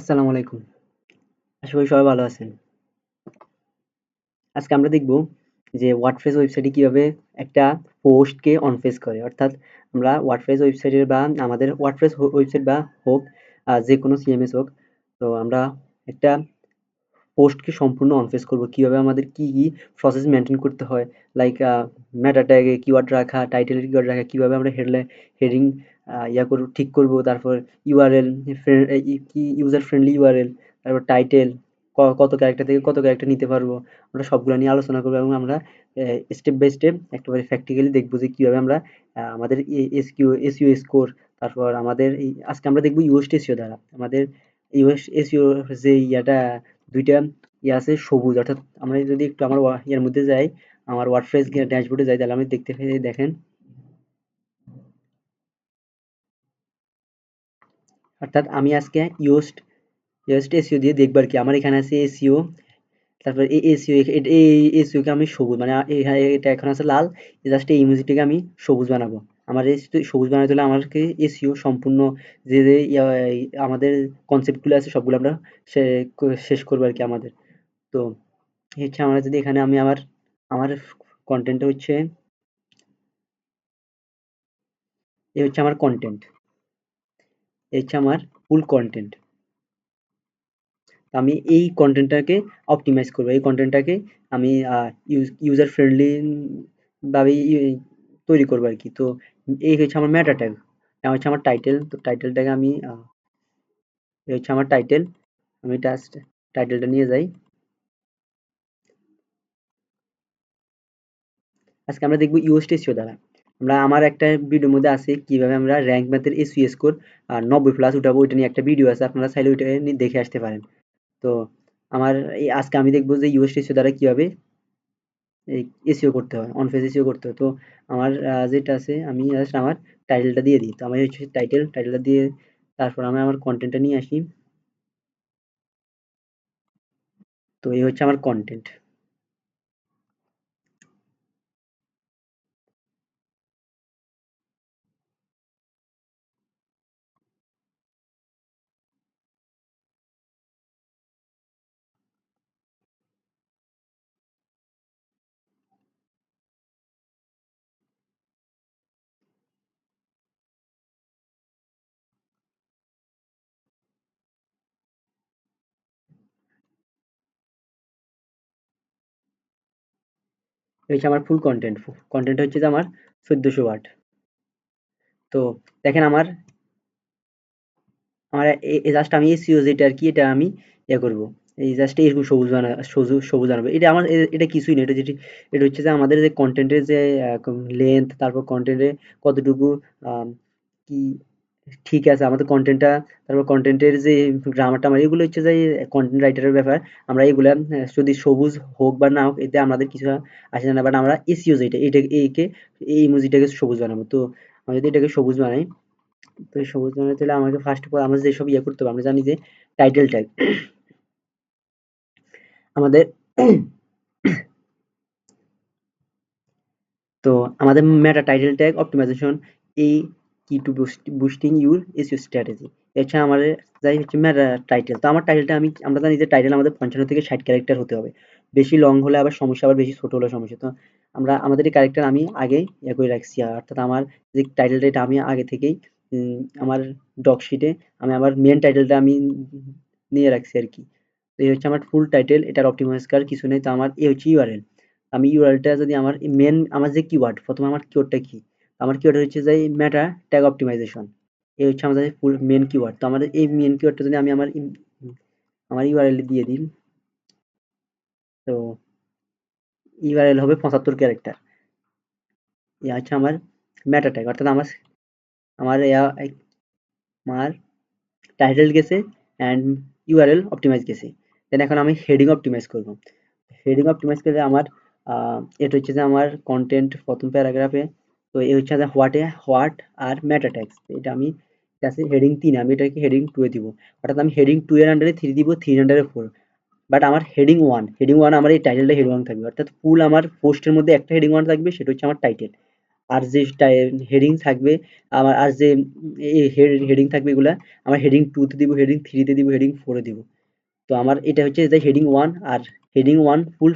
আসসালামু আলাইকুম। আশা করি সবাই ভালো আছেন। আজকে আমরা দেখব যে ওয়ার্ডপ্রেস ওয়েবসাইটে কিভাবে একটা পোস্টকে অনফেজ করে। অর্থাৎ আমরা ওয়ার্ডপ্রেস ওয়েবসাইটের বা আমাদের ওয়ার্ডপ্রেস ওয়েবসাইট বা হোক যেকোনো সিএমএস হোক। তো আমরা একটা পোস্টকে সম্পূর্ণ অনফেজ করব। কিভাবে আমাদের কি প্রসেস মেইনটেইন করতে হয়। লাইক মেটা ট্যাগে কিওয়ার্ড রাখা, টাইটেলে কিওয়ার্ড রাখা, কিভাবে আমরা হেডিং ঠিক করব। তারপর ইউআরএল কি ইউজার ফ্রেন্ডলি ইউআরএল, তারপর টাইটেল কত ক্যারেক্টার থেকে কত ক্যারেক্টার নিতে পারবো। আমরা সবগুলা নিয়ে আলোচনা করব এবং আমরা স্টেপ বাই স্টেপ একেবারে প্র্যাকটিক্যালি দেখব যে কিভাবে আমরা আমাদের এসইও স্কোর, তারপর আমাদের আজকে আমরা দেখব ইউএসটি এসইও দ্বারা আমাদের এসইও যে দুইটা আছে সবুজ। অর্থাৎ আমরা যদি একটু আমার ইয়ার মধ্যে যাই, আমার ওয়ার্ডপ্রেস ড্যাশবোর্ডে যাই, তাহলে আমি দেখতে পাই, দেখেন। অর্থাৎ আমি আজকে ইয়োস্ট এসইও দিয়ে দেখবো আর কি। আমার এখানে আছে এসইও, তারপর এই এসইও, এই এসইও কে আমি সবুজ মানে এটা এখন আছে লাল। জাস্ট এই ইমোজিটাকে আমি সবুজ বানাবো। আমার এই সবুজ বানাতে হলে আমাকে এসইও সম্পূর্ণ যে আমাদের কনসেপ্ট গুলো আছে সবগুলো আমরা শেষ করবো আর কি আমাদের। তো হচ্ছে আমরা যদি এখানে আমি আমার আমার কন্টেন্টটা হচ্ছে, এই হচ্ছে আমার কন্টেন্ট, এই হচ্ছে আমার ফুল কন্টেন্ট। আমি এই কন্টেন্টটাকে অপটিমাইজ করবো, এই কন্টেন্টটাকে আমি ইউজার ফ্রেন্ডলি ভাবে তৈরি করবো আর কি। তো এই হচ্ছে আমার মেটা ট্যাগ, হচ্ছে আমার টাইটেল। তো টাইটেলটাকে আমি এই হচ্ছে আমার টাইটেল। আমি জাস্ট টাইটেলটা নিয়ে যাই। আজকে আমরা দেখবো ইউএসটি এসইও দ্বারা আমরা, আমার একটা ভিডিওর মধ্যে আছে কিভাবে আমরা র্যাঙ্ক ম্যাথের এসইও স্কোর 90+ উঠাবো। ওইটা নিয়ে একটা ভিডিও আছে, আপনারা চাইলে ওইটা নিয়ে দেখে আসতে পারেন। তো আমার এই আজকে আমি দেখবো যে ইউএসটি এসইও দ্বারা কিভাবে এই এসইও করতে হয়, অন পেজ এসইও করতে হয়। তো আমার যেটা আছে, আমি জাস্ট আমার টাইটেলটা দিয়ে দিই। তো আমি হচ্ছে টাইটেলটা দিয়ে তারপর আমি আমার কন্টেন্টটা নিয়ে আসি। তো এই হচ্ছে আমার কন্টেন্ট। এই হচ্ছে আমার ফুল কন্টেন্ট। কন্টেন্ট হচ্ছে যে আমার 1400 ওয়াট। তো দেখেন আমার আমার জাস্ট আমি এসইও যেটা আর কি, এটা আমি করব। এই জাস্ট এরকম সবুজ বানাবো। এটা আমার এটা কিছুই না। এটা যেটি, এটা হচ্ছে যে আমাদের যে কন্টেন্টের যে লেন্থ, তারপর কন্টেন্টে কতটুকু আম, কি ঠিক আছে আমাদের কন্টেন্টটা, তারপর কন্টেন্টের যে গ্রামারটা, আমার এগুলো হচ্ছে যে কন্টেন্ট রাইটারের ব্যাপার। আমরা এগুলা যদি সবুজ হোক বা না হোক, এতে আমাদের কিছু আসে না। বাট আমরা এসইও যেটা, একে এই ইমোজিটাকে সবুজ বানাবো। তো আমি যদি এটাকে সবুজ বানাই, তো এই সবুজ বানাতে হলে আমাকে ফার্স্ট অফ অল আমরা যেসব করতে হবে, আমরা জানি যে টাইটেল ট্যাগ আমাদের তো আমাদের মেটা টাইটেল ট্যাগ অপটিমাইজেশন এই key to boosting your SEO strategy. এছাড়া আমাদের যাই হচ্ছে মেটা টাইটেল। তো আমার টাইটেলটা আমরা জানি যে টাইটেল আমাদের 55 থেকে 60 ক্যারেক্টার হতে হবে। বেশি লং হলে আবার সমস্যা, আবার বেশি ছোট হলে সমস্যা। তো আমাদের এই ক্যারেক্টার আমি আগেই করে রাখছি। অর্থাৎ আমার যে টাইটেলটা, এটা আমি আগে থেকেই আমার ডক শিটে আমি আমার মেন টাইটেলটা আমি নিয়ে রাখছি আর কি। তো এই হচ্ছে আমার ফুল টাইটেল, এটার অপটিমাইজ করার কিছু নেই। তো আমার এই হচ্ছে ইউআরএল। আমি ইউআরএলটা যদি আমার মেন, আমার যে কিওয়ার্ড, প্রথমে আমার কিওয়ার্ডটা কি, আমার কিওয়ার্ড হচ্ছে যে মেটা ট্যাগ অপটিমাইজেশন। এই হচ্ছে আমাদের ফুল মেন কিওয়ার্ড। তো আমাদের এই মেন কিওয়ার্ডটা যদি আমি আমার ইউআরএল দিয়ে দিই, তো ইউআরএল হবে 75 ক্যারেক্টার। এই হচ্ছে আমার মেটা ট্যাগ। অর্থাৎ আমার আমার আমার টাইটেল গেছে অ্যান্ড ইউআরএল অপটিমাইজ গেছে। দেন এখন আমি হেডিং অপটিমাইজ করব। হেডিং অপটিমাইজ করলে আমার এটা হচ্ছে যে আমার কন্টেন্ট প্রথম প্যারাগ্রাফে। তো এই হচ্ছে যে হোয়াট আর মেটা ট্যাগস। এটা আমি আছে হেডিং 3, আমি এটাকে হেডিং 2 এ দিব। অর্থাৎ আমি হেডিং 2 এর আন্ডারে 3 দিব, 3 এর আন্ডারে 4। বাট আমার হেডিং 1 আমার এই টাইটেলটা হেডিং 1 থাকবে। অর্থাৎ ফুল আমার পোস্টের মধ্যে একটা হেডিং 1 থাকবে, সেটা হচ্ছে আমার টাইটেল। আর যে হেডিং থাকবে আমার, আর যে হেডিং থাকবে এগুলা আমার হেডিং 2 তে দিব, হেডিং 3 তে দিব, হেডিং 4 এ দিব। তো আমার এটা হচ্ছে যে হেডিং 1, আর হেডিং 1 ফুল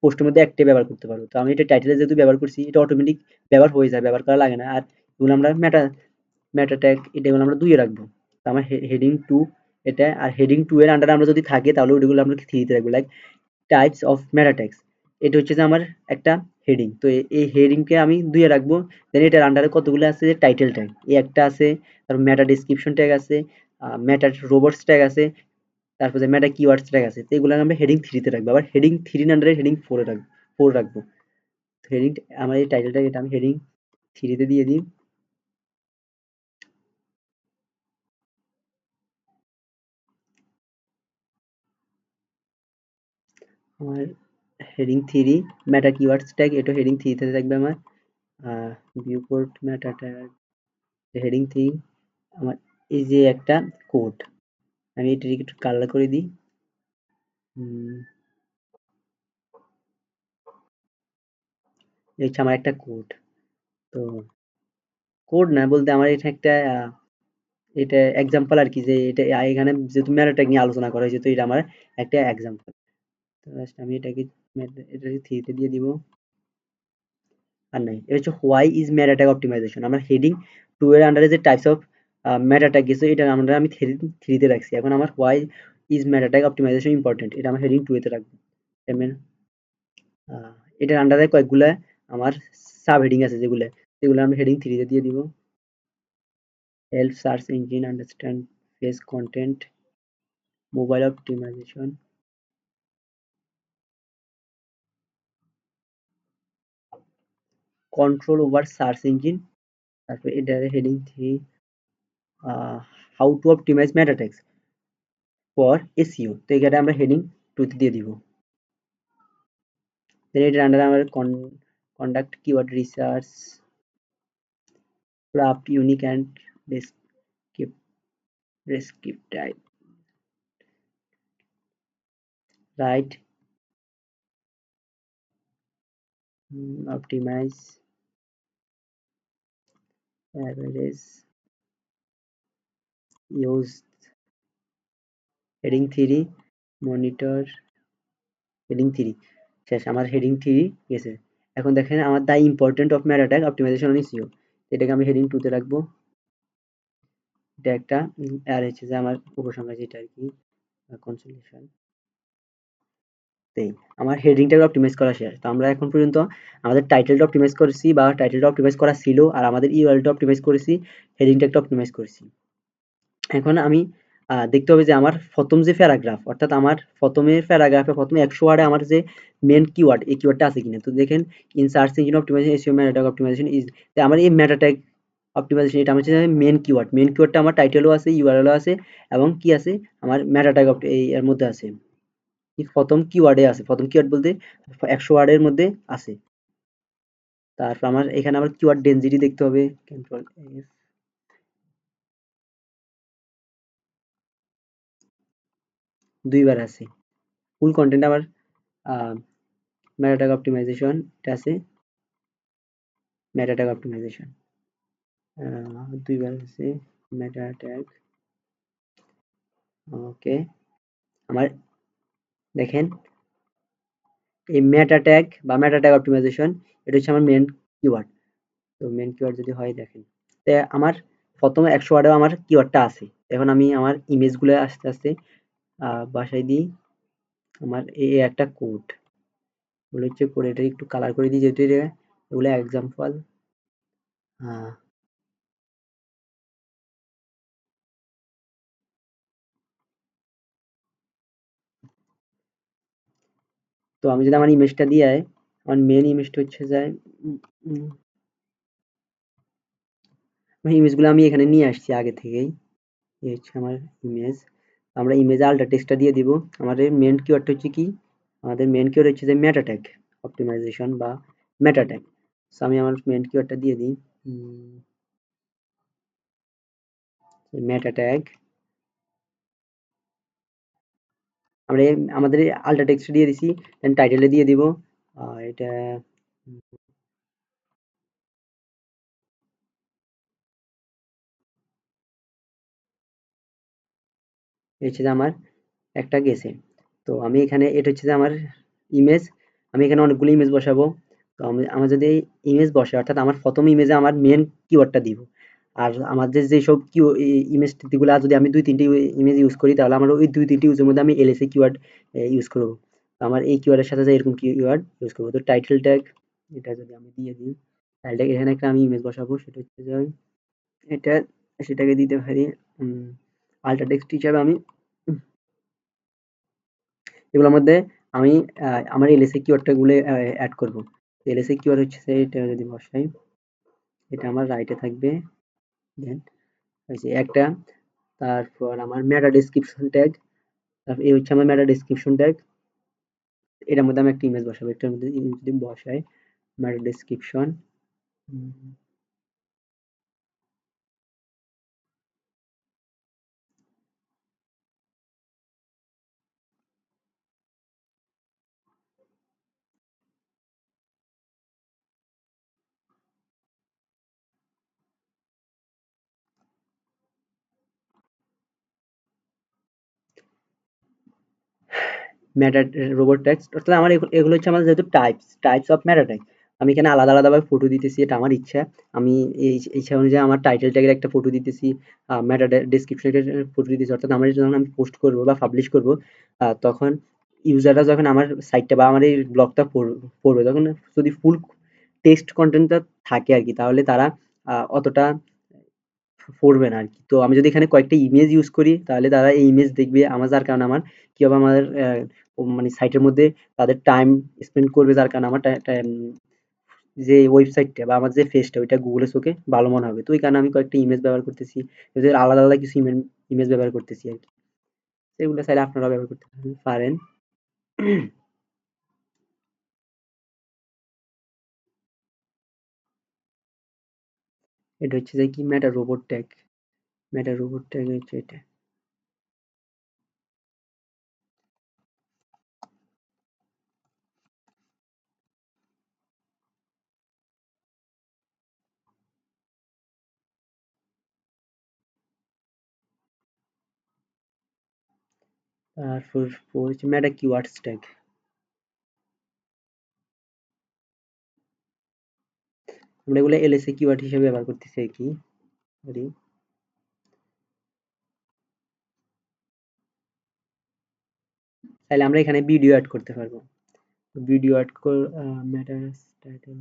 পোস্টের মধ্যে একটাই ব্যবহার করতে পারবো। তো আমি এটা টাইটেলে যেহেতু ব্যবহার করছি, এটা অটোমেটিক ব্যবহার হয়ে যায়, ব্যবহার করা লাগে না। আর এগুলো আমরা মেটা ট্যাগ এটাগুলো আমরা 2 এ রাখবো। তো আমার হেডিং 2 এটা, আর হেডিং 2 এর আন্ডারে আমরা যদি থাকে তাহলে ওইগুলো আমরা 3 তে রাখবো। Like types of meta tags, এটা হচ্ছে যে আমার একটা হেডিং। তো এই হেডিংকে আমি 2 এ রাখবো। দেন এটার আন্ডারে কতগুলো আছে, যে টাইটেল ট্যাগ এই একটা আছে, তারপর মেটা ডেসক্রিপশন ট্যাগ আছে, মেটা রোবটস ট্যাগ আছে, তারপর যে মেটা কিওয়ার্ডস ট্যাগ আছে। তো এগুলো আমরা হেডিং 3 তে রাখবো। আবার হেডিং 3 এর আন্ডারে হেডিং 4 এ রাখবো, 4 রাখবো। তো হেডিং আমার এই টাইটেল ট্যাগ এটা আমি হেডিং 3 তে দিয়ে দিই। আমার হেডিং 3 মেটা কিওয়ার্ডস ট্যাগ, এটা হেডিং 3 তে থাকবে আমার। ভিউপোর্ট মেটা ট্যাগ হেডিং 3। আমার এই যে একটা কোড, আমি এটাকে একটু কালার করে দিই। হুম, এই হচ্ছে আমার একটা কোড। তো কোড না বলতে আমার এটা একটা এটা এক্সাম্পল আর কি, যে এটা এখানে যেহেতু মেটা ট্যাগ নিয়ে আলোচনা করা হয়েছে, তো এটা আমার একটা এক্সাম্পল। তো জাস্ট আমি এটাকে 3 তে দিয়ে দিব। আর নাই, এটা হচ্ছে why is meta tag optimization. আমার হেডিং 2 এর আন্ডারে যে টাইপস অফ মেটা ট্যাগ গেছে, এটা আমরা আমি 3 তে রাখছি। এখন আমার why is meta tag optimization important, এটা আমার হেডিং 2 এতে রাখবো। আহ, এটার আন্ডারে কয়েকগুলা আমার সাব হেডিং আছে, যেগুলো আমি হেডিং 3 তে দিয়ে দিব। Help search engine understand page content, mobile optimization, control over search engine. তারপর এটার heading 3 how to optimize meta tags for SEO. তো এটা আমরা হেডিং 2 তে দিয়ে দিব। দেন এটার আন্ডারে আমরা conduct keyword research, craft unique and descriptive type, right, optimize average use, heading 3 monitor, heading 3 শেষ। আমার হেডিং 3 গেছে। এখন দেখেন আমার the important of meta tag optimization on SEO, এটাকে আমি হেডিং 2 তে রাখবো। এটা একটা আর হচ্ছে যে আমার উপসংহার যেটা আর কি কনসোলেশন। তেই আমার হেডিংটা অপটিমাইজ করা শেষ। তো আমরা এখন পর্যন্ত আমাদের টাইটেলটা অপটিমাইজ করেছি, বা টাইটেলটা অপটিমাইজ করা ছিল, আর আমাদের ইউআরএলটা অপটিমাইজ করেছি, হেডিংটা একটা অপটিমাইজ করেছি। এখন আমি দেখতে হবে যে আমার প্রথম যে প্যারাগ্রাফ, অর্থাৎ আমার প্রথমের প্যারাগ্রাফে প্রথমে 100 ওয়ার্ডে আমার যে মেন কিওয়ার্ড, এই কিওয়ার্ডটা আছে কিনা। তো দেখেন in search engine optimization SEO meta tag optimization is, আমার এই মেটা ট্যাগ অপটিমাইজেশন এটা আমার হচ্ছে মেন কিওয়ার্ড। মেন কিওয়ার্ডটা আমার টাইটেলও আছে, ইউআরএলও আছে, এবং কি আছে আমার মেটা ট্যাগ এই এর মধ্যে আছে, প্রথম কিওয়ার্ডে আছে। প্রথম কিওয়ার্ড বলতে 100 ওয়ার্ডের মধ্যে আছে। তারপর আমার এখানে আমার কিওয়ার্ড ডেনসিটি দেখতে হবে, কন্ট্রোল এফ, 2 বার আছে। ফুল কন্টেন্ট আমার মেটা ট্যাগ অপটিমাইজেশন এটা আছে, মেটা ট্যাগ অপটিমাইজেশন 2 বার আছে, মেটা ট্যাগ। ওকে, আমার দেখেন এই মেটা ট্যাগ বা মেটা ট্যাগ অপটিমাইজেশন এটা হচ্ছে আমার মেন কিওয়ার্ড। তো মেন কিওয়ার্ড যদি হয় দেখেন, তো আমার প্রথমে 100 ওয়ার্ডেও আমার কিওয়ার্ডটা আছে। এখন আমি আমার ইমেজগুলো আস্তে আস্তে বাসায় দিই। আমার এই একটা কোড, এগুলো হচ্ছে কোড, এটা একটু কালার করে দিই যেহেতু এগুলো এক্সাম্পল। তো আমি যদি আমার ইমেজটা দিয়ে আমার মেন ইমেজটা হচ্ছে যায় ইমেজগুলো আমি এখানে নিয়ে আসছি আগে থেকেই। এই হচ্ছে আমার ইমেজ। আমরা ইমেজে আল্টা টেক্সটটা দিয়ে দিব। আমাদের মেন কিওয়ার্ডটা হচ্ছে কি, আমাদের মেন কিওয়ার্ড হচ্ছে যে মেটা ট্যাগ অপটিমাইজেশন বা মেটা ট্যাগ। সো আমি আমার মেন কিওয়ার্ডটা দিয়ে দিই, মেটা ট্যাগ। আমরা আমাদের আল্টা টেক্সট দিয়ে দিছি, দেন টাইটেলে দিয়ে দিব এটা এই হচ্ছে যে আমার একটা গেছে। তো আমি এখানে এটা হচ্ছে যে আমার ইমেজ, আমি এখানে অনেকগুলো ইমেজ বসাবো। তো আমার যদি ইমেজ বসে অর্থাৎ আমার প্রথম ইমেজে আমার মেন কিওয়ার্ডটা দিব। আর আমাদের যেসব ইমেজ গুলা যদি আমি দুই তিনটি ইমেজ ইউজ করি তাহলে আমার ওই দুই তিনটি ইউজের মধ্যে আমি এলএসএ কিওয়ার্ড ইউজ করবো। তো আমার এই কিওয়ার্ডের সাথে এরকম কিওয়ার্ড ইউজ করবো। তো টাইটেল ট্যাগ এটা যদি আমি দিয়ে দিই, টাইটেল ট্যাগ এখানে একটা আমি ইমেজ বসাবো, সেটা হচ্ছে যে এটা, সেটাকে দিতে পারি আল্ট্রা টেক্সট হিসাবে আমি এগুলোর মধ্যে আমি আমার এলএসএ কিওয়ার্ডটা গুলো অ্যাড করব। এলএসএ কিওয়ার্ড হচ্ছে এটা যদি বসাই, এটা আমার রাইটে থাকবে। দেন হচ্ছে একটা, তারপর আমার মেটা ডেসক্রিপশন ট্যাগ, তারপর এই হচ্ছে আমার মেটা ডেসক্রিপশন ট্যাগ। এটার মধ্যে আমি একটা ইমেজ বসাবো, এটার মধ্যে যদি বসাই মেটা ডেসক্রিপশন, মেটা রোবট টেক্সট, অর্থাৎ আমার এগুলো হচ্ছে আমার যেহেতু টাইপস অফ মেটা ট্যাগ। আমি এখানে আলাদা আলাদাভাবে ফটো দিতেছি, এটা আমার ইচ্ছা। আমি এই ইচ্ছা অনুযায়ী আমার টাইটেল ট্যাগের একটা ফটো দিতেছি, মেটা ডেসক্রিপশনের ফটো দিতেছি। অর্থাৎ আমার যখন আমি পোস্ট করব বা পাবলিশ করব, তখন ইউজাররা যখন আমার সাইটটা বা আমার এই ব্লগটা পড়বে, তখন যদি ফুল টেক্সট কন্টেন্টটা থাকে আর কি, তাহলে তারা অতটা পড়বে না আরকি। তো আমি যদি এখানে কয়েকটা ইমেজ ইউজ করি তাহলে তারা এই ইমেজ দেখবে, আমার যার কারণে আমার কি হবে, আমার মানে সাইটের মধ্যে তাদের টাইম স্পেন্ড করবে, যার কারণে আমার যে ওয়েবসাইটটা বা আমার যে পেজটা ওইটা গুগলের চোখে ভালো মনে হবে। তো ওই কারণে আমি কয়েকটা ইমেজ ব্যবহার করতেছি। এদের আলাদা আলাদা কিছু ইমেজ ব্যবহার করতেছি আরকি। এগুলো চাইলে আপনারাও ব্যবহার করতে পারেন। এটা হচ্ছে যে কি মেটা রোবট ট্যাগ। মেটা রোবট ট্যাগ হচ্ছে এটা। তারপর হচ্ছে মেটা কিওয়ার্ডস ট্যাগ। আমরা এগুলো এলএসএ কিওয়ার্ড হিসেবে ব্যবহার করতেছি আরকি। সরি। চাইলে আমরা এখানে ভিডিও এড করতে পারবো। ভিডিও এড কর ম্যাটারস টাইটেল।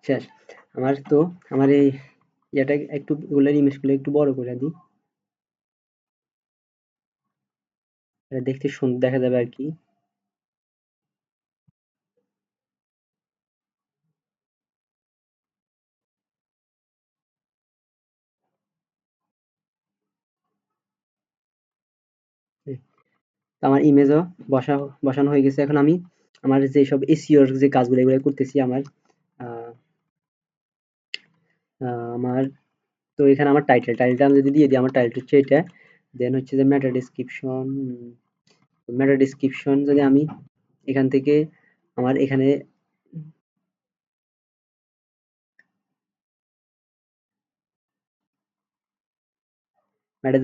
শেষ। আমার তো আমার এই ইয়েটা একটু ওগুলার ইমেজগুলো একটু বড় করে দিই। এটা দেখতে সুন্দর দেখা যাবে আরকি। তো আমার ইমেজও বসানো হয়ে গেছে। এখন আমি আমার যেসব এসইও এর যে কাজগুলো এগুলো করতেছি আমার আ আ আমার তো এখানে আমার টাইটেলটা আমি যদি দিয়ে দিই, আমার টাইটেল হচ্ছে এটা। দেন হচ্ছে যে মেটা ডেসক্রিপশন যদি আমি এখান থেকে আমার এখানে মেটা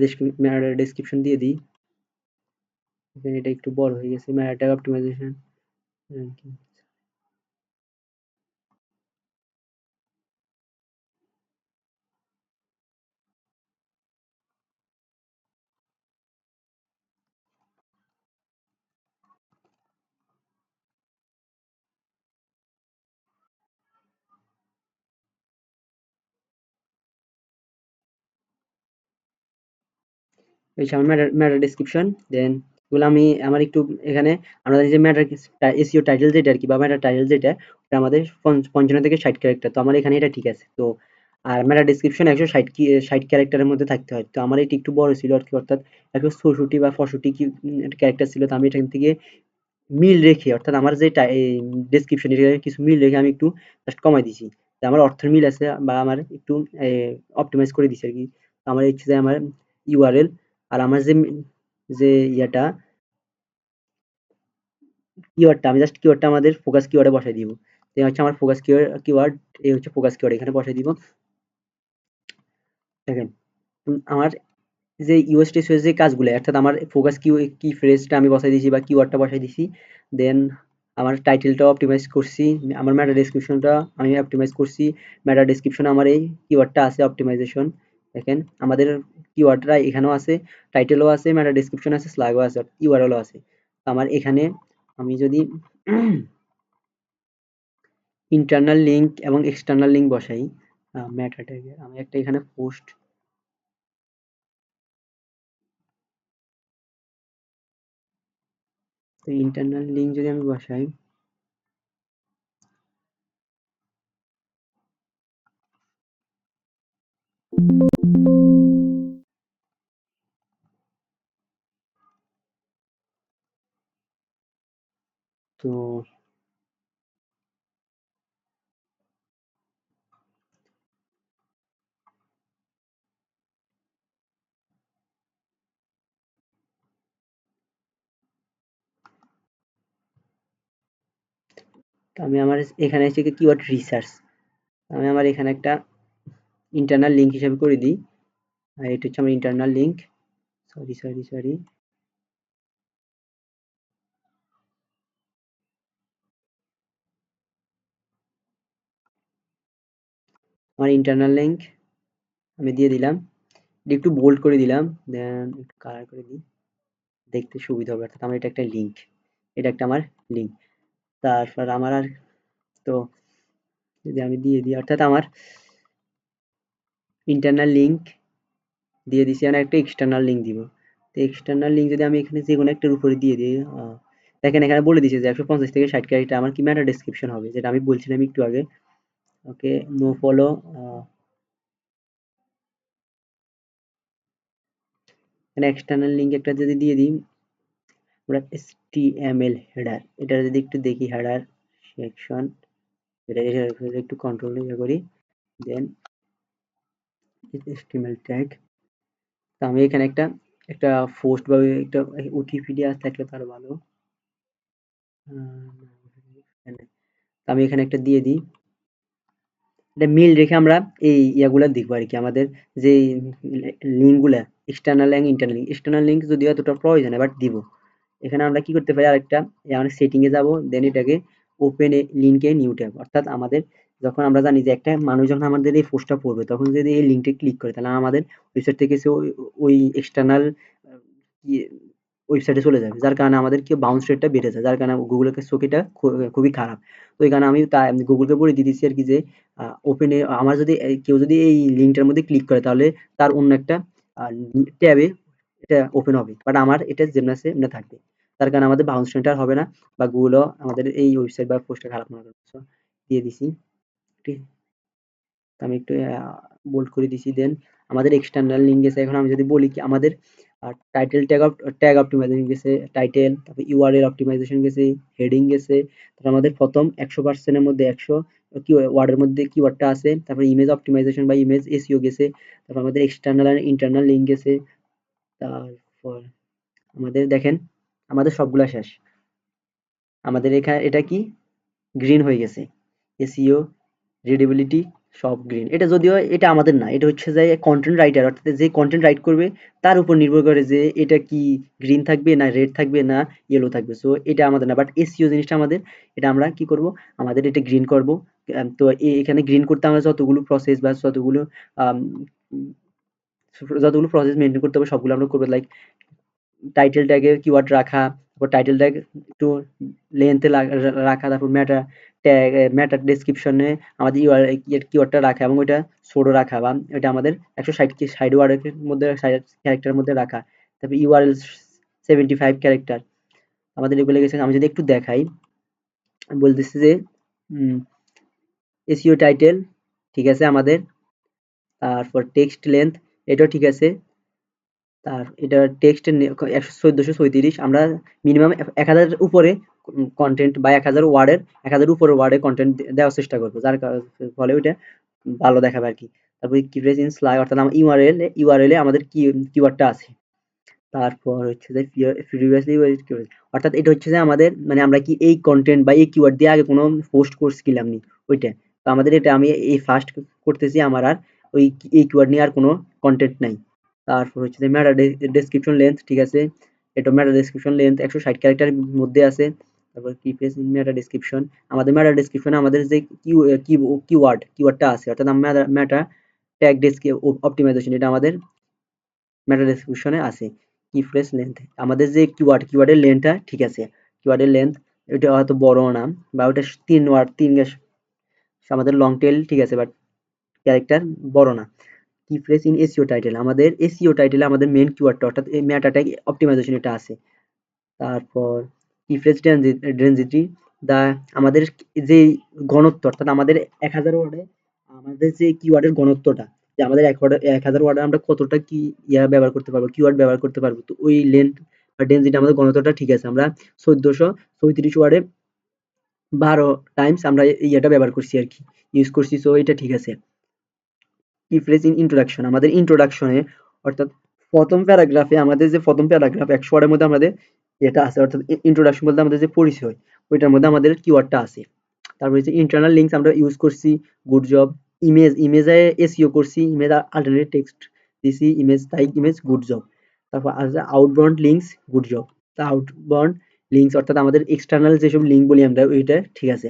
ডেসক্রিপশন দিয়ে দিই। এখানে এটা একটু বড় হয়ে গেছে। মেটা অপ্টিমাইজেশন র্যাঙ্কিং। হচ্ছে আমার ম্যাটার ডেসক্রিপশন, দেন এগুলো আমি আমার একটু এখানে আমরা জানি যে ম্যাটার এসইও টাইটেল যেটা আর কি বা ম্যাটার টাইটেল যেটা ওটা আমাদের 55 থেকে 60 ক্যারেক্টার, তো আমার এখানে এটা ঠিক আছে। তো আর ম্যাটার ডেসক্রিপশন 160 কি 60 ক্যারেক্টারের মধ্যে থাকতে হয়, তো আমার এটি একটু বড় ছিল আর কি, অর্থাৎ 164 বা 65 কি ক্যারেক্টার ছিল, তো আমি এখান থেকে মিল রেখে অর্থাৎ আমার যে ডেসক্রিপশন কিছু মিল রেখে আমি একটু জাস্ট কমাই দিছি, যে আমার অর্থের মিল আছে বা আমার একটু অপটিমাইজ করে দিছি আর কি। তো আমার হচ্ছে যে আমার ইউআরএল আর আমার যে যে ইয়াটা কিওয়ার্ডটা আমি জাস্ট কিওয়ার্ডটা আমাদের ফোকাস কিওয়ার্ডে বসাই দিব। তো এই হচ্ছে আমার ফোকাস কিওয়ার্ড, এই হচ্ছে ফোকাস কিওয়ার্ড এখানে বসাই দিব। দেখেন আমার যে ইউএস টিএস যে কাজগুলো অর্থাৎ আমার ফোকাস কি ফ্রেজটা আমি বসাই দিয়েছি বা কিওয়ার্ডটা বসাই দিয়েছি, দেন আমার টাইটেলটা অপটিমাইজ করছি, আমার মেটা ডেসক্রিপশনটা আমি অপটিমাইজ করছি। মেটা ডেসক্রিপশনে আমার এই কিওয়ার্ডটা আছে অপটিমাইজেশন। দেখেন আমাদের কিওয়ার্ডটা এখানেও আছে, টাইটেলও আছে, মেটা ডেসক্রিপশন আছে, স্ল্যাগও আছে, ইউআরএলও আছে। তো আমার এখানে আমি যদি ইন্টারনাল লিঙ্ক এবং এক্সটার্নাল লিঙ্ক বসাই মেটা ট্যাগে, আমি একটা এখানে পোস্ট, তো ইন্টারনাল লিঙ্ক যদি আমি বসাই, তো তো আমি আমার এখানে এসে কিওয়ার্ড রিসার্চ, আমি আমার এখানে একটা ইন্টারনাল লিঙ্ক হিসাবে করে দিই। আর এটা হচ্ছে আমার ইন্টারনাল লিঙ্ক, সরি আমার ইন্টারনাল লিঙ্ক আমি দিয়ে দিলাম, দিয়ে একটু বোল্ড করে দিলাম, দেন একটু কালার করে দিই, দেখতে সুবিধা হবে, অর্থাৎ আমার এটা একটা লিঙ্ক, এটা একটা আমার লিঙ্ক। তারপর আমার আর, তো যদি আমি দিয়ে দিই অর্থাৎ আমার ইন্টারনাল লিঙ্ক দিয়ে দিছি, আমি একটা এক্সটার্নাল লিঙ্ক দিব। তো এক্সটার্নাল লিঙ্ক যদি আমি এখানে যে কোনো একটার উপরে দিয়ে দিই, দেখেন এখানে বলে দিছে যে 150 থেকে 60 ক্যারেক্টার আমার কি ম্যাটা ডেসক্রিপশন হবে, যেটা আমি বলছিলাম একটু আগে। ওকে, নো ফলো, এখানে এক্সটার্নাল লিঙ্ক একটা যদি দিয়ে দিই, আমরা HTML হেডার, এটা যদি একটু দেখি, হেডার সেকশন, এটা একটু কন্ট্রোল করি, দেন HTML ট্যাগ। তো আমি এখানে একটা একটা পোস্ট বা একটা উইকিপিডিয়া থাকলে তার ভালো। আমি এখানে একটা দিয়ে দিই, এটা মিল রেখে আমরা এই ইয়াগুলা দেখবো আর কি, আমাদের যে লিঙ্ক গুলা এক্সটার্নাল এবং ইন্টারনাল লিঙ্ক, এক্সটার্নাল লিঙ্ক যদিও এতটা প্রয়োজন বাট দিব। এখানে আমরা কি করতে পারি, আরেকটা আমরা সেটিং এ যাব, দেন এটাকে ওপেন লিঙ্কে নিউ ট্যাব, অর্থাৎ আমাদের যখন আমরা জানি যে একটা মানুষ যখন আমাদের এই পোস্টটা পড়বে তখন যদি এই লিঙ্কে ক্লিক করে তাহলে আমাদের ওয়েবসাইট থেকে সে ওই এক্সটার্নাল ওয়েবসাইটে চলে যাবে, যার কারণে আমাদের কি বাউন্স রেটটা বেড়ে যায়, যার কারণে গুগলের চোখেটা খুবই খারাপ। তো এই কারণে আমি গুগলকে বলে দিতেছি আর কি যে ওপেন, আমার যদি কেউ যদি এই লিঙ্কটার মধ্যে ক্লিক করে তাহলে তার অন্য একটা ট্যাবে এটা ওপেন হবে, বাট আমার এটা যেমন আছে এমনি থাকবে, তার কারণে আমাদের বাউন্স রেট আর হবে না, বা গুগলও আমাদের এই ওয়েবসাইট বা পোস্টটা খারাপ না করবে। So, দিয়ে দিছি, ঠিক, আমি একটু বোল্ড করে দিছি, দেন আমাদের এক্সটার্নাল লিঙ্ক গেছে। এখন আমি যদি বলি কি আমাদের টাইটেল ট্যাগ অপটিমাইজেশন গেছে, টাইটেল, তারপর ইউআরএল অপটিমাইজেশন গেছে, হেডিং গেছে, তারপর আমাদের প্রথম 100% এর মধ্যে 100 কি ওয়ার্ডের মধ্যে কিওয়ার্ডটা আছে, তারপর ইমেজ অপটিমাইজেশন বা ইমেজ এসইও গেছে, তারপর আমাদের এক্সটার্নাল আর ইন্টারনাল লিঙ্ক গেছে, তারপর আমাদের দেখেন আমাদের সবগুলা শেষ। আমাদের এখানে এটা কি গ্রিন হয়ে গেছে, এসইও, রিডেবিলিটি সব গ্রিন। এটা যদিও এটা আমাদের না, এটা হচ্ছে যে কন্টেন্ট রাইটার অর্থাৎ যে কন্টেন্ট রাইট করবে তার উপর নির্ভর করে যে এটা কি গ্রিন থাকবে না রেড থাকবে না ইয়েলো থাকবে। সো এটা আমাদের না, বাট এসইও জিনিসটা আমাদের, এটা আমরা কি করব, আমাদের এটা গ্রিন করব। তো এখানে গ্রিন করতে আমরা যতগুলো প্রসেস বা আম, যতগুলো প্রসেস মেনটেন করতে হবে সবগুলো আমরা করবো, লাইক টাইটেল ট্যাগে কিওয়ার্ড রাখা, তারপর টাইটেল ট্যাগ একটু লেন্থে রাখা, তারপর ট্যাগ মেটা ডেসক্রিপশনে আমাদের কিওয়ার্ডটা রাখা এবং ওইটা ছোট রাখা, বা এটা আমাদের 160 ওয়ার্ডের মধ্যে, 60 ক্যারেক্টারের মধ্যে রাখা। তারপর ইউআরএল 75 ক্যারেক্টার আমাদের এগুলো গেছে। আমি যদি একটু দেখাই বলতেছি যে এসইও টাইটেল ঠিক আছে আমাদের, তারপর টেক্সট লেন্থ এটাও ঠিক আছে, তার এটা টেক্সটের 1436 আমরা মিনিমাম 1000 উপরে কন্টেন্ট বা 1000 ওয়ার্ডের 1000 উপরে ওয়ার্ডের কন্টেন্ট দেওয়ার চেষ্টা করবো, যার ফলে ওইটা ভালো দেখাবে আর কি। তারপরে কিভ্রেজ ইন স্লাই অর্থাৎ আমার ইউআরএল এ আমাদের কিওয়ার্ডটা আছে। তারপর হচ্ছে যে প্রিভিয়াসলি অর্থাৎ এটা হচ্ছে যে আমাদের মানে আমরা কি এই কন্টেন্ট বা এই কিওয়ার্ড দিয়ে আগে কোনো পোস্ট করছিলাম নি ওইটা। তো আমাদের এটা আমি এই ফার্স্ট করতেছি, আমার আর ওই এই কিওয়ার্ড নিয়ে আর কোনো কন্টেন্ট নাই। তারপর হচ্ছে যে মেটা ডেসক্রিপশন লেন্থ ঠিক আছে, এটা মেটা ডেসক্রিপশন লেন্থ 160 ক্যারেক্টারের মধ্যে আছে। তারপর মেটা ডেসক্রিপশন আমাদের মেটা ডেসক্রিপশনে আমাদের যে কিওয়ার্ডটা আছে অর্থাৎ মেটা ট্যাগ অপটিমাইজেশন এটা আমাদের মেটা ডেসক্রিপশনে আছে। কিফ্রেজ লেন্থ আমাদের যে কিওয়ার্ডের লেন্থটা ঠিক আছে, কিওয়ার্ডের লেন্থ এটা হয়তো বড় না বা ওটা 3 আমাদের লং টেল ঠিক আছে, বাট ক্যারেক্টার বড় না। কিফ্রেজ ইন এসইও টাইটেল আমাদের এসইও টাইটেলে আমাদের মেন কিওয়ার্ডটা অর্থাৎ এই মেটা ট্যাগ অপটিমাইজেশন এটা আছে। তারপর কিফ্রেজ ডেনসিটি দা আমাদের যে ঘনত্ব অর্থাৎ আমাদের 1000 ওয়ার্ডে আমাদের যে কিওয়ার্ডের ঘনত্বটা, যে আমাদের 1000 ওয়ার্ডে আমরা কতটা কি ব্যবহার করতে পারবো, কিওয়ার্ড ব্যবহার করতে পারবো, তো ওই লেন্থ বা ডেনসিটি আমাদের ঘনত্বটা ঠিক আছে। আমরা 1436 ওয়ার্ডে 12 টাইমস আমরা ইয়েটা ব্যবহার করছি আর কি, ইউজ করছি, সো এটা ঠিক আছে। কিফ্রেজ ইন ইন্ট্রোডাকশন আমাদের ইন্ট্রোডাকশনে অর্থাৎ প্রথম প্যারাগ্রাফে আমাদের যে প্রথম প্যারাগ্রাফ 100 ওয়ার্ডের মধ্যে আমাদের এটা আছে অর্থাৎ ইন্ট্রোডাকশন বলতে আমাদের যে পরিচয় ওইটার মধ্যে আমাদের কিওয়ার্ডটা আছে। তারপর হচ্ছে ইন্টারনাল লিঙ্কস আমরা ইউজ করছি, গুড জব। ইমেজে এসইও করছি, ইমেজ অল্টারনেট টেক্সট দিছি, image type image good job. তারপর আছে আউটবাউন্ড লিঙ্কস গুড জব। তা আউটবাউন্ড লিঙ্কস অর্থাৎ আমাদের এক্সটার্নাল যেসব লিঙ্ক বলি আমরা ওইটা ঠিক আছে,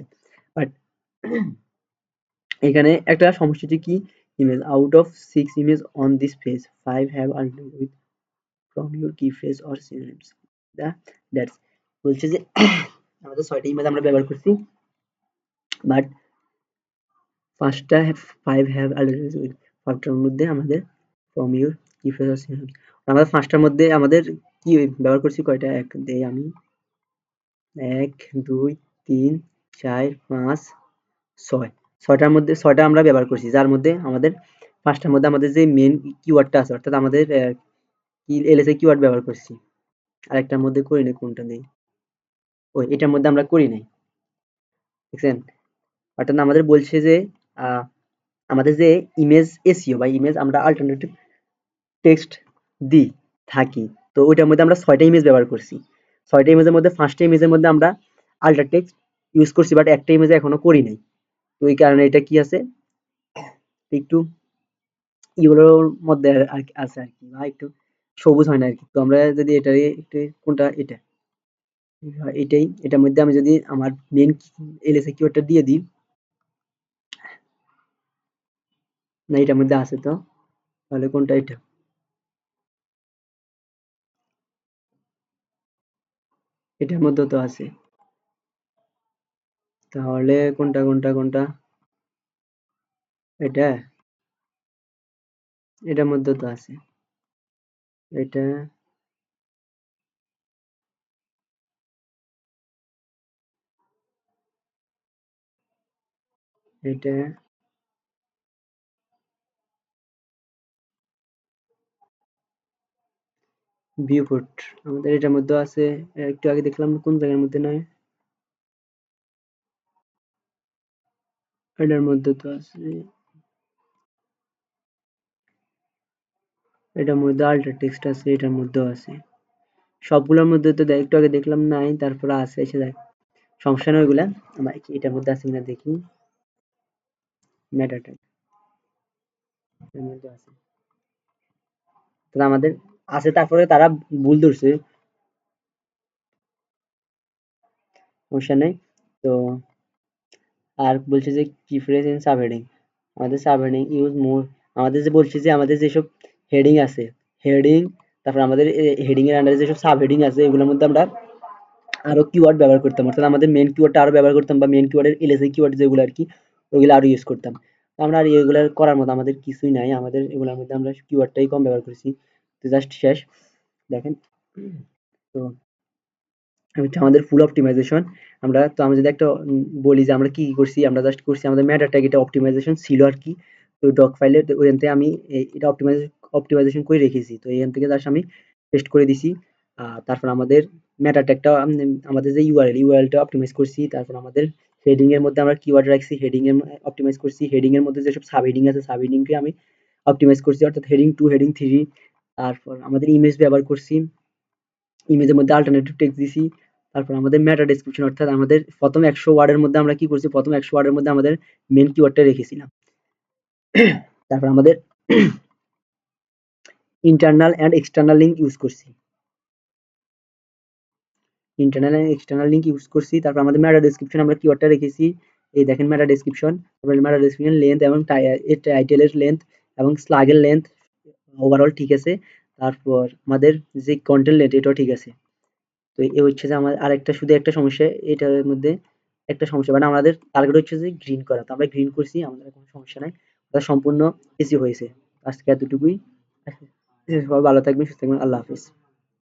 বাট এখানে একটা সমস্যা হচ্ছে কি, image out of 6 image on this page 5 have alternated with from your key phrase or synonyms. That's বলছে যে আমাদের 6টা ইমেজ আমরা ব্যবহার করছি, বাট 5টা 5 হ্যাভ alternated with 5টার মধ্যে আমাদের from your key phrase or synonyms আমাদের 5টার মধ্যে আমাদের কি ব্যবহার করছি কয়টা, এক দেই আমি 1 2 3 4 5 6 6টার মধ্যে 6টা আমরা ব্যবহার করছি, যার মধ্যে আমাদের 5টার মধ্যে আমাদের যে মেন কিওয়ার্ডটা আছে অর্থাৎ আমাদের কি এলএসএ কিওয়ার্ড ব্যবহার করছি, আরেকটার মধ্যে করি নাই, কোনটা নেই, ওই এটার মধ্যে আমরা করি নাই, দেখছেন। অর্থাৎ আমাদের বলছে যে আমাদের যে ইমেজ এসইও বা ইমেজ আমরা অল্টারনেটিভ টেক্সট দিই থাকি, তো ওইটার মধ্যে আমরা 6টা ইমেজ ব্যবহার করছি। 6টা ইমেজের মধ্যে 5টা ইমেজের মধ্যে আমরা আল্টার টেক্সট ইউজ করছি, বাট একটা ইমেজে এখনো করি নাই। তো এই কারণে এটা কি আছে একটু ইউরোর মধ্যে আর কি আছে আর কি, বা একটু সবুজ হয় না আর কি। তো আমরা যদি এটারই একটু কোনটা এটা এটাই এটার মধ্যে আমি যদি আমার মেন এলএসএ কিওয়ার্ডটা দিয়ে দিই, না এটার মধ্যে আছে তো, তাহলে কোনটা এটা, এটার মধ্যে তো আছে, তাহলে কোনটা এটা, এটার মধ্যে তো আছে, এটা এটা ভিউপোর্ট আমাদের এটার মধ্যে আছে, একটু আগে দেখলাম কোন জায়গার মধ্যে নয়, এটার মধ্যে তো আছে, এটার মধ্যে আল্টার টেক্সট আছে, এটার মধ্যেও আছে, সবগুলোর মধ্যে তো একটু আগে দেখলাম নাই, তারপরে আছে এসে দেখ, সমস্যা নয় ওইগুলা। আমার এটার মধ্যে আছে কিনা দেখি, মেটা ট্যাগ এর মধ্যে আছে, তাহলে আমাদের আছে, তারপরে তারা ভুল ধরছে, সমস্যা নেই। তো আর বলছে যে প্রিফারেন্স ইন সাবহেডিং আমাদের সাবহেডিং ইউজ মোর, আমাদের যে বলছে যে আমাদের যেসব হেডিং আছে, হেডিং তারপর আমাদের হেডিং এর আন্ডারে যেসব সাব হেডিং আছে এগুলোর মধ্যে আমরা আরো কিওয়ার্ড ব্যবহার করতাম, অর্থাৎ আমাদের মেন কিওয়ার্ডটা আরো ব্যবহার করতাম, বা মেন কিওয়ার্ডের এলএসএ কিওয়ার্ড যেগুলো আর কি ওইগুলো আরো ইউজ করতাম। তো আমরা আর এগুলো করার মতো আমাদের কিছুই নাই, আমাদের এগুলোর মধ্যে আমরা কিওয়ার্ডটাই কম ব্যবহার করছি। তো জাস্ট শেষ। দেখেন তো হচ্ছে আমাদের ফুল অপটিমাইজেশন। আমি যদি একটা বলি যে আমরা কি করছি, আমরা জাস্ট করছি আমাদের মেটা ট্যাগ এটা অপটিমাইজেশন ছিল আর কি। তো ডক ফাইলে ওইখান থেকে আমি এটা অপটিমাইজেশন করে রেখেছি। তো এখান থেকে জাস্ট আমি পেস্ট করে দিছি। তারপর আমাদের মেটা ট্যাগটা আমাদের যে ইউআরএলটা অপটিমাইজ করছি। তারপর আমাদের হেডিং এর মধ্যে আমরা কিওয়ার্ড রাখছি, হেডিং এর অপটিমাইজ করছি। হেডিং এর মধ্যে যেসব সাব হেডিং আছে সাব হেডিং কে আমি অপটিমাইজ করছি, অর্থাৎ হেডিং 2 হেডিং 3। তারপর আমাদের ইমেজ ব্যবহার করছি, ইমেজের মধ্যে অল্টারনেটিভ টেক্সট দিছি। তারপর আমাদের মেটা ডেসক্রিপশন, অর্থাৎ আমাদের প্রথম 100 ওয়ার্ডের মধ্যে আমরা কি করছি, প্রথম 100 ওয়ার্ডের মধ্যে আমাদের মেন কিওয়ার্ডটা রেখেছিলাম। তারপর আমাদের internal and external link use করছি, internal and external link use করছি। তারপর আমাদের মেটা ডেসক্রিপশন আমরা কিওয়ার্ডটা রেখেছি, এই দেখেন মেটা ডেসক্রিপশন। তারপর মেটা ডেসক্রিপশন লেন্থ এবং টাইটেলের লেন্থ এবং স্লাগের লেন্থ ওভারঅল ঠিক আছে। তারপর আমাদের যে কন্টেন্ট লেন্থ এটাও ঠিক আছে। তো এ হচ্ছে যে আমার আরেকটা শুধু একটা সমস্যা, এটার মধ্যে একটা সমস্যা, মানে আমাদের টার্গেট হচ্ছে যে গ্রিন করা। তো আমরা গ্রিন করছি, আমাদের কোনো সমস্যা নাই, ওটা সম্পূর্ণ এসি হয়েছে। আজকে এতটুকুই। সবাই ভালো থাকবেন, সুস্থ থাকবেন, আল্লাহ হাফিজ।